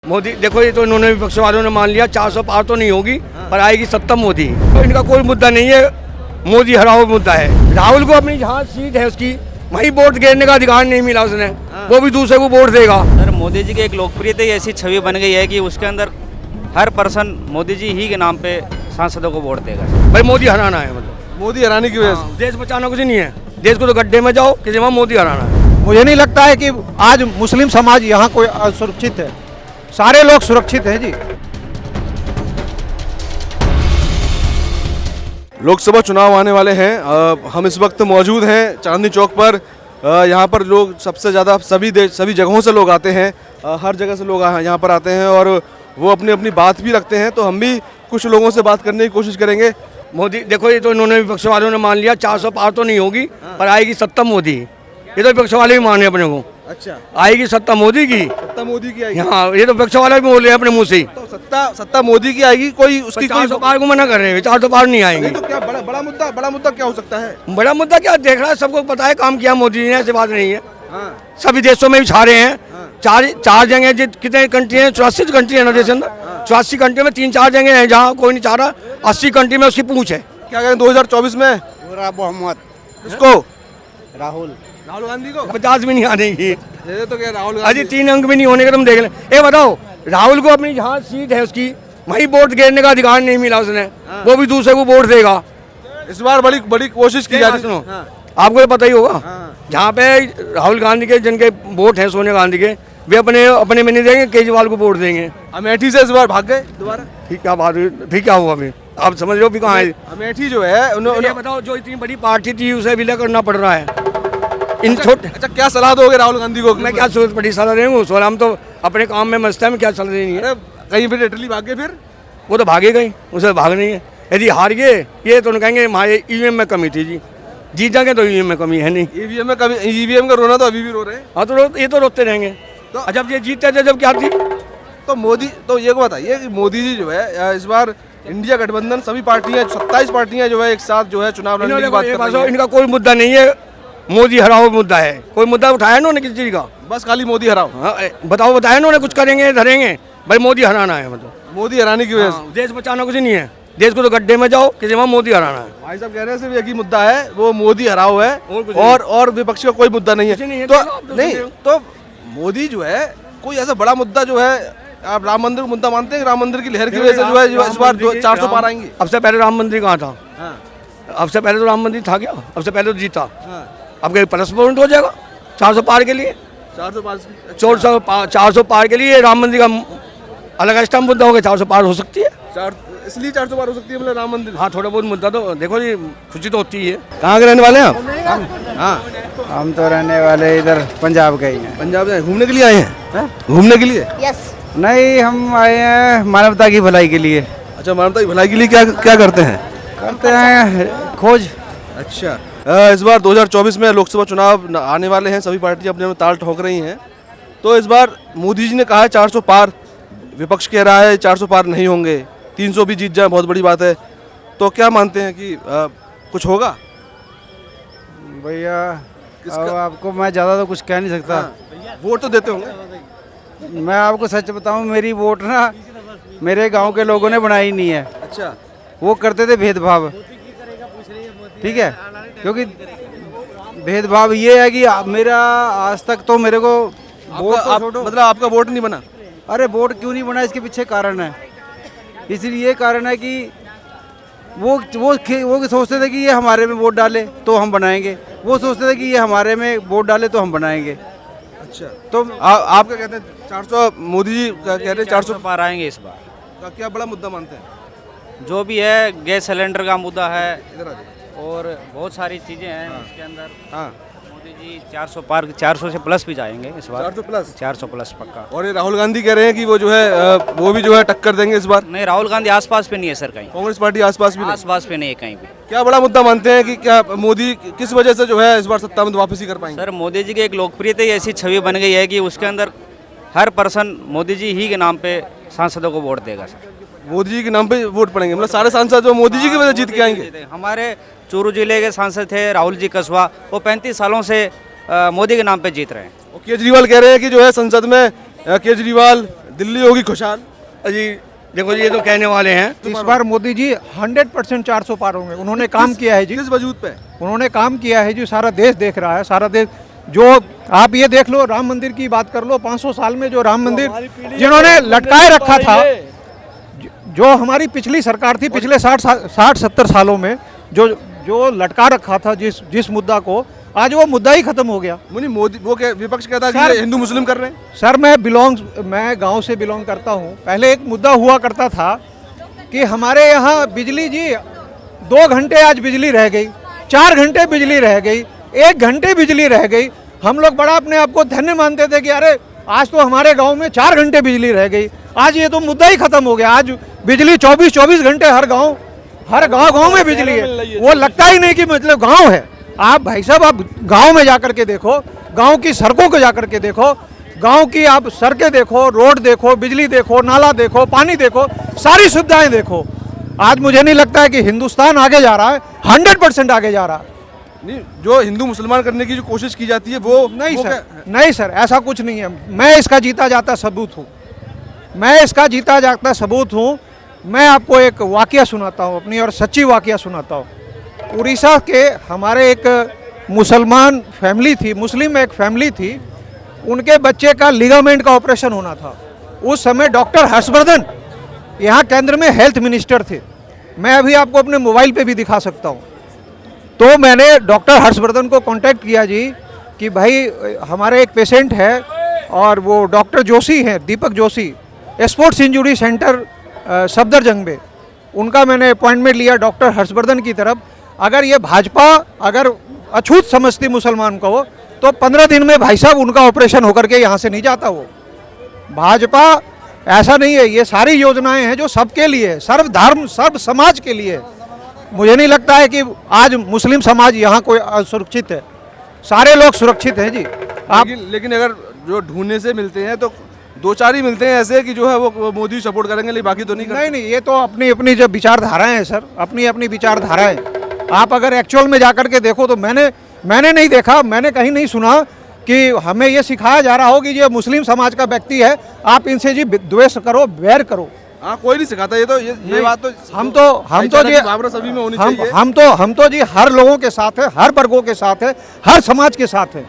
मोदी देखो, ये तो इन्होंने विपक्ष वालों ने मान लिया 400 पार तो नहीं होगी, पर आएगी सत्ता मोदी। तो इनका कोई मुद्दा नहीं है, मोदी हराओ मुद्दा है। राहुल को अपनी जहाँ सीट है उसकी वहीं वोट गिरने का अधिकार नहीं मिला उसने, वो भी दूसरे को वोट देगा। सर मोदी जी की एक लोकप्रियता ही ऐसी छवि बन गई है कि उसके अंदर हर पर्सन मोदी जी ही के नाम पे सांसदों को वोट देगा। भाई मोदी हराना है, मतलब मोदी हराने की वजह से। देश बचाना कुछ नहीं है, देश को तो गड्ढे में जाओ कि वहाँ मोदी हराना है। मुझे नहीं लगता है कि आज मुस्लिम समाज यहाँ कोई असुरक्षित है, सारे लोग सुरक्षित हैं जी। लोकसभा चुनाव आने वाले हैं। हम इस वक्त मौजूद हैं चांदनी चौक पर। यहाँ पर लोग सबसे ज़्यादा सभी जगहों से लोग आते हैं। हर जगह से लोग यहाँ पर आते हैं और वो अपनी अपनी बात भी रखते हैं। तो हम भी कुछ लोगों से बात करने की कोशिश करेंगे। मोदी देखो, ये तो इन्होंने विपक्ष वालों ने मान लिया 400 पार तो नहीं होगी, पर आएगी सत्ता मोदी। ये तो विपक्ष वाले भी माने अपने को, अच्छा, आएगी सत्ता मोदी की। सत्ता मोदी की आएगी। हाँ, ये तो विपक्ष वाले भी बोल रहे हैं अपने मुंह से। तो सत्ता मोदी की आएगी। कोई उसकी 400 पार को मना कर रहे हैं, 400 पार नहीं आएंगे। तो क्या बड़ा मुद्दा क्या हो सकता है? बड़ा मुद्दा क्या देख रहा है, सबको पता है काम किया मोदी जी ने, ऐसी बात नहीं है। हाँ। सभी देशों में भी छा रहे हैं। चार जगह कितने कंट्री हैं, 84 कंट्री है ना देश अंदर। 84 कंट्री में 3-4 जगह हैं जहाँ कोई नहीं चाह रहा। 80 कंट्री में उसकी पूछ है। क्या कहें 2024 में? मोहम्मद इसको राहुल गांधी को 50 भी नहीं आने की। ये तो क्या राहुल अजी 3 अंक भी नहीं होने के, तुम देख लें। ये बताओ, राहुल को अपनी जहाँ सीट है उसकी वहीं वोट गिरने का अधिकार नहीं मिला उसने, वो भी दूसरे को वोट देगा। इस बार बड़ी कोशिश की जा रही है। सुनो, आपको तो पता ही होगा, जहाँ पे राहुल गांधी के जिनके वोट हैं सोनिया गांधी के, वे अपने में नहीं देंगे, केजरीवाल को वोट देंगे। अमेठी से इस बार भाग गए दोबारा। फिर क्या बात हुई, फिर क्या हुआ? अभी आप समझ रहे हो भी कहाँ है? अमेठी जो है ये बताओ, जो इतनी बड़ी पार्टी थी उसे विलय करना पड़ रहा है इन छोटे। अच्छा, क्या सलाह दोगे राहुल गांधी को? मैं क्या जरूरत पड़ी सलाह देंगे उसको, हम तो अपने काम में मस्त है, मैं क्या सलाह देनी है? कहीं फिर इटली भाग गए फिर? वो तो भागे गई, उसे भाग नहीं है। यदि हार गए ये तो कहेंगे हमारे ईवीएम में कमी थी जी, जीत जाएंगे तो ईवीएम में कमी है नहीं। ईवीएम में कमी, ईवीएम का रोना तो अभी भी रो रहे हैं। हाँ तो ये तो रोते रहेंगे। तो जब ये जीतते थे जब क्या थी? तो मोदी, तो ये को बताइए कि मोदी जी जो है इस बार इंडिया गठबंधन सभी पार्टियां 27 पार्टियां जो है एक साथ जो है चुनाव लड़ने की बात कर रही हैं। इनका कोई मुद्दा नहीं है, मोदी हराओ मुद्दा है। कोई मुद्दा उठाया इन्होंने किसी चीज का? बस खाली मोदी हराओ। हाँ, बताया इन्होंने कुछ करेंगे धरेंगे? भाई मोदी हराना है, मतलब मोदी हराने की वजह से। देश बचाना कुछ नहीं है, देश को तो गड्ढे में जाओ कि वहाँ मोदी हराना है। भाई साहब कह रहे हैं सिर्फ एक ही मुद्दा है, वो मोदी हराओ है, और विपक्ष का कोई मुद्दा नहीं है। तो मोदी जो है कोई ऐसा बड़ा मुद्दा जो है, आप राम मंदिर को मुद्दा मानते हैं? राम मंदिर की लहर की वजह से जो है इस बार 400 पार आएंगे। अब से पहले राम मंदिर कहाँ था? अब से पहले तो राम मंदिर था क्या? अब से पहले तो जीता। अब कहीं प्लस पॉइंट हो जाएगा 400 पार के लिए? 400 पार के लिए राम मंदिर का अलग स्टैम्प मुद्दा होगा, 400 पार हो सकती है। इसलिए 400 पार हो सकती है मतलब राम मंदिर। हाँ, थोड़ा बहुत मुद्दा तो देखो जी, खुशी तो होती है। कहाँ के रहने वाले हैं आप? हाँ, हम तो रहने वाले इधर पंजाब के ही हैं। पंजाब से घूमने के लिए आए हैं? घूमने के लिए? यस। नहीं, हम आए हैं मानवता की भलाई के लिए। अच्छा, मानवता की भलाई के लिए क्या करते हैं? करते हैं खोज। अच्छा, इस बार 2024 में लोकसभा चुनाव आने वाले हैं, सभी पार्टियां अपने में ताल ठोक रही हैं। तो इस बार मोदी जी ने कहा है 400 पार, विपक्ष कह रहा है 400 पार नहीं होंगे, 300 भी जीत जाए बहुत बड़ी बात है। तो क्या मानते हैं कि कुछ होगा? भैया अब आपको मैं ज़्यादा तो कुछ कह नहीं सकता। वोट तो देते होंगे? मैं आपको सच बताऊं, मेरी वोट ना मेरे गांव के लोगों ने बनाई नहीं है। अच्छा, वो करते थे भेदभाव, ठीक है, क्योंकि भेदभाव ये है कि मेरा आज तक तो मेरे को वोट तो छोड़ो, मतलब आपका वोट नहीं बना? अरे वोट क्यों नहीं बना, इसके पीछे कारण है। इसलिए ये कारण है कि वो सोचते थे कि ये हमारे में वोट डाले तो हम बनाएंगे, वो सोचते थे कि ये हमारे में वोट डाले तो हम बनाएंगे। अच्छा, तो आप क्या कहते हैं? 400 मोदी जी कह रहे हैं 400 पार आएंगे इस बार। का क्या बड़ा मुद्दा मानते हैं? जो भी है, गैस सिलेंडर का मुद्दा है इधर आ जाइए। और बहुत सारी चीजें हैं इसके अंदर। हाँ, मोदी जी 400 पार, 400 से प्लस भी जाएंगे इस बार। 400 प्लस? 400 प्लस पक्का। और ये राहुल गांधी कह रहे हैं कि वो जो है वो भी जो है टक्कर देंगे इस बार। नहीं, राहुल गांधी आसपास पे नहीं है सर, कहीं कांग्रेस पार्टी आसपास भी नहीं? आसपास पे नहीं है कहीं भी। क्या बड़ा मुद्दा मानते हैं कि क्या मोदी किस वजह से जो है इस बार सत्ता में वापसी कर पाएंगे? सर मोदी जी की एक लोकप्रियता ही ऐसी छवि बन गई है कि उसके अंदर हर पर्सन मोदी जी ही के नाम पे सांसदों को वोट देगा सर। मोदी जी के नाम पे वोट पड़ेंगे, मतलब सारे सांसद जो मोदी जी की वजह जीत के आएंगे। हमारे चूरू जिले के सांसद थे राहुल जी कसवा, वो 35 सालों से मोदी के नाम पे जीत रहे हैं। और केजरीवाल कह रहे हैं कि जो है संसद में केजरीवाल दिल्ली होगी खुशहाल। जी देखो जी, ये तो कहने वाले हैं। इस बार मोदी जी 100% 400 पार होंगे। उन्होंने काम किया है जी, किस वजूद पे? उन्होंने काम किया है जी, सारा देश देख रहा है, सारा देश। जो आप ये देख लो, राम मंदिर की बात कर लो, 500 साल में जो राम मंदिर जिन्होंने लटकाए रखा था, जो हमारी पिछली सरकार थी, पिछले 60-70 सालों में जो लटका रखा था जिस मुद्दा को, आज वो मुद्दा ही खत्म हो गया। मुनी मोदी वो क्या विपक्ष कहता है कि सर- ये हिंदू मुस्लिम कर रहे हैं। सर मैं गांव से बिलोंग करता हूं। पहले एक मुद्दा हुआ करता था कि हमारे यहाँ बिजली जी 2 घंटे आज बिजली रह गई, 4 घंटे बिजली रह गई, 1 घंटे बिजली रह गई। हम लोग बड़ा अपने आप को धन्य मानते थे कि अरे आज तो हमारे गांव में 4 घंटे बिजली रह गई। आज ये तो मुद्दा ही खत्म हो गया। आज बिजली 24-24 घंटे हर गांव में बिजली है। वो लगता ही नहीं कि मतलब गांव है। आप भाई साहब, आप गांव में जाकर के देखो, गांव की सड़कों को जाकर के देखो, गांव की आप सड़कें देखो, रोड देखो, बिजली देखो, नाला देखो, पानी देखो, सारी सुविधाएं देखो। आज मुझे नहीं लगता है कि हिंदुस्तान आगे जा रहा है, 100% आगे जा रहा है। नहीं, जो हिंदू मुसलमान करने की जो कोशिश की जाती है वो नहीं वो सर, क्या- नहीं सर, ऐसा कुछ नहीं है। मैं इसका जीता जाता सबूत हूँ, मैं इसका जीता जाता सबूत हूँ। मैं आपको एक वाकया सुनाता हूँ, अपनी और सच्ची वाकया सुनाता हूँ। उड़ीसा के हमारे एक मुसलमान फैमिली थी, मुस्लिम एक फैमिली थी, उनके बच्चे का लिगामेंट का ऑपरेशन होना था। उस समय डॉक्टर हर्षवर्धन यहाँ केंद्र में हेल्थ मिनिस्टर थे। मैं अभी आपको अपने मोबाइल पे भी दिखा सकता हूँ। तो मैंने डॉक्टर हर्षवर्धन को कांटेक्ट किया जी कि भाई हमारे एक पेशेंट है, और वो डॉक्टर जोशी हैं, Deepak Joshi, sports injury centre Safdarjung में, उनका मैंने अपॉइंटमेंट लिया डॉक्टर हर्षवर्धन की तरफ। अगर ये भाजपा अगर अछूत समझती मुसलमान को, तो 15 दिन में भाई साहब उनका ऑपरेशन होकर के यहाँ से नहीं जाता। वो भाजपा ऐसा नहीं है, ये सारी योजनाएं हैं जो सबके लिए है, सर्व धर्म सर्व समाज के लिए है। मुझे नहीं लगता है कि आज मुस्लिम समाज यहाँ कोई असुरक्षित है, सारे लोग सुरक्षित हैं जी। आप लेकिन अगर जो ढूंढने से मिलते हैं तो 2-4 ही मिलते हैं ऐसे कि जो है वो मोदी सपोर्ट करेंगे, लेकिन बाकी तो नहीं करते। नहीं, ये तो अपनी अपनी जब विचारधाराएं हैं सर, अपनी अपनी विचारधाराएं। आप अगर एक्चुअल में जाकर के देखो तो मैंने नहीं देखा, मैंने कहीं नहीं सुना कि हमें ये सिखाया जा रहा हो कि ये मुस्लिम समाज का व्यक्ति है, आप इनसे जी द्वेष करो, वैर करो। हाँ, कोई नहीं सिखाता। ये बात तो हम तो जी भावना सभी में होनी चाहिए। हम तो जी हर लोगों के साथ है, हर वर्गों के साथ है, हर समाज के साथ है।